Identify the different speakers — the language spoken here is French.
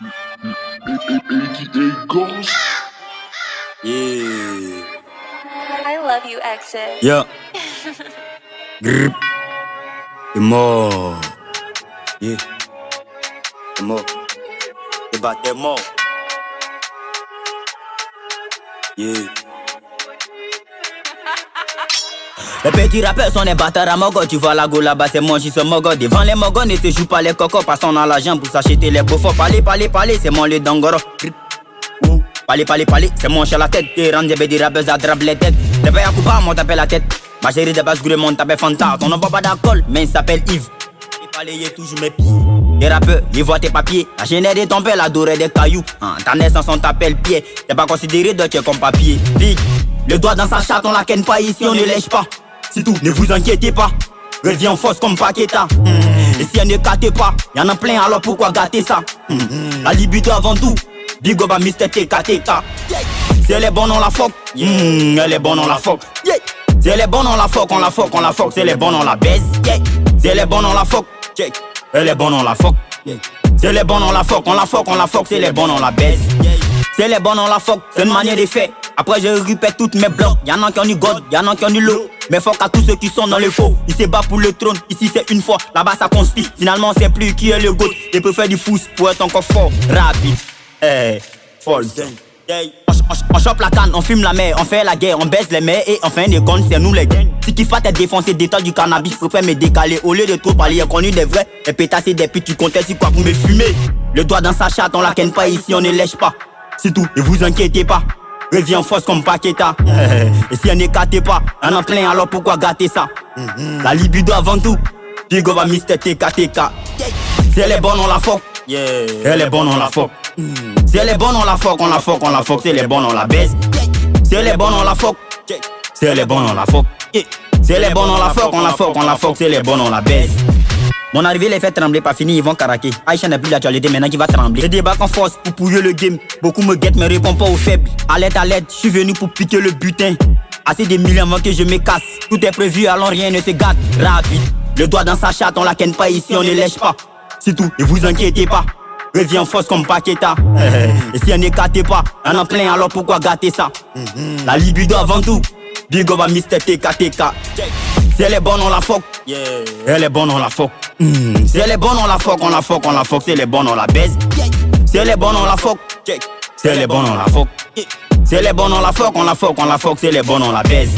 Speaker 1: AKA Ghost.
Speaker 2: Yeah.
Speaker 3: I love you, Exit.
Speaker 2: Yeah. Grrr. T'es mort. Yeah. T'es mort. T'es mort. Yeah. Les petits rappeurs sont des bâtards à mogo. Tu vois la go là-bas, c'est mon se mogo. Devant les mogos, ne se joue pas les cocos. Passons dans l'argent pour s'acheter les beaux faux. Parler, c'est mon le dangoro. Parler, c'est mon chat la tête. T'es rendu des rappeurs à drape les têtes. T'es pas à couper, moi t'appelle la tête. Ma chérie de base, gouré, mon t'appelle Fanta. Ton nom pas d'accord, mais il s'appelle Yves. Parler, il toujours mes pieds. Les rappeurs, ils voient tes papiers. La chaîne de ton père, la dorée des cailloux. Ta naissance, on t'appelle pied. T'es pas considéré de comme papier. Big, le doigt dans sa chatte, on la ken pas ici, on ne lèche pas. C'est tout, ne vous inquiétez pas. Reviens en force comme Paqueta. Et si elle ne gâtez pas, y'en a plein, alors pourquoi gâter ça? La libido avant tout. Big Oba Mr. TKTK. Si elle est bonne, on la fuck. Elle est bonne, on la fuck. Si elle est bonne, on la fuck, on la fuck, on la fuck. Si elle est bonne, on la baisse. Si elle est bonne, on la fuck. Elle est bonne, on la fuck. Si elle est bonne, on la fuck, on la fuck, on la fuck. Si elle est bonne, on la baisse. Si elle est bonne, on la fuck. C'est une manière de faire. Après je répète toutes mes blocs. Y'en a qui ont du God, y'en a qui ont du lot. Mais fuck à tous ceux qui sont dans le faux. Ils se battent pour le trône, ici c'est une fois. Là-bas ça conspire, finalement on sait plus qui est le GOAT. Ils peuvent faire du fous pour être encore fort. Rapide, folle. On chope la canne, on fume la mer, on fait la guerre, on baisse les mers et on fait des guns, c'est nous les gangs. Si tu fais t'es défoncé, détail du cannabis, faut faire me décaler. Au lieu de trop parler, y'a connu des vrais. Et pétasser des putes, tu comptais sur quoi pour me fumer. Le doigt dans sa chatte, on la ken pas ici, on ne lèche pas. C'est tout, ne vous inquiétez pas. Reviens en force comme Paqueta. Et si elle ne gâtez pas, y'en a plein, alors pourquoi gâter ça? La libido avant tout. Big Oba Mr. TKTK. Si elle est bonne, on la fuck. Elle est bonne, on la fuck. Si elle est bonne, on la fuck, on la fuck, on la fuck. Si elle est bonne, on la baisse. Si elle est bonne, on la fuck. Si elle est bonne, on la fuck. Si elle est bonne, on la fuck, on la fuck, on la fuck. Si elle est bonne, on la baisse. Mon arrivée les fait trembler, pas fini, ils vont caraquer. Aïcha n'a plus d'actualité, maintenant qui va trembler. Je débarque en force pour pouiller le game. Beaucoup me guettent, mais répondent pas aux faibles. À l'aide, je suis venu pour piquer le butin. Assez des millions avant que je me casse. Tout est prévu, alors rien ne se gâte. Rapide, le doigt dans sa chatte, on la ken pas ici, on ne lèche pas. C'est tout, ne vous inquiétez pas. Reviens en force comme Paqueta. Et si elle ne gâtez pas, y'en a plein, alors pourquoi gâter ça? La libido avant tout. Big Oba Mr. TKTK. Si elle est bonne, on la fuck. Elle est bonne, on la fuck. Si elle est bonne, on la fuck, on la fuck, on la fuck. Si elle est bonne, on la baise. Si elle est bonne, on la fuck. Si elle est bonne, on la fuck. Si elle est bonne, on la fuck, on la fuck, on la fuck. Si elle est bonne, on la baise.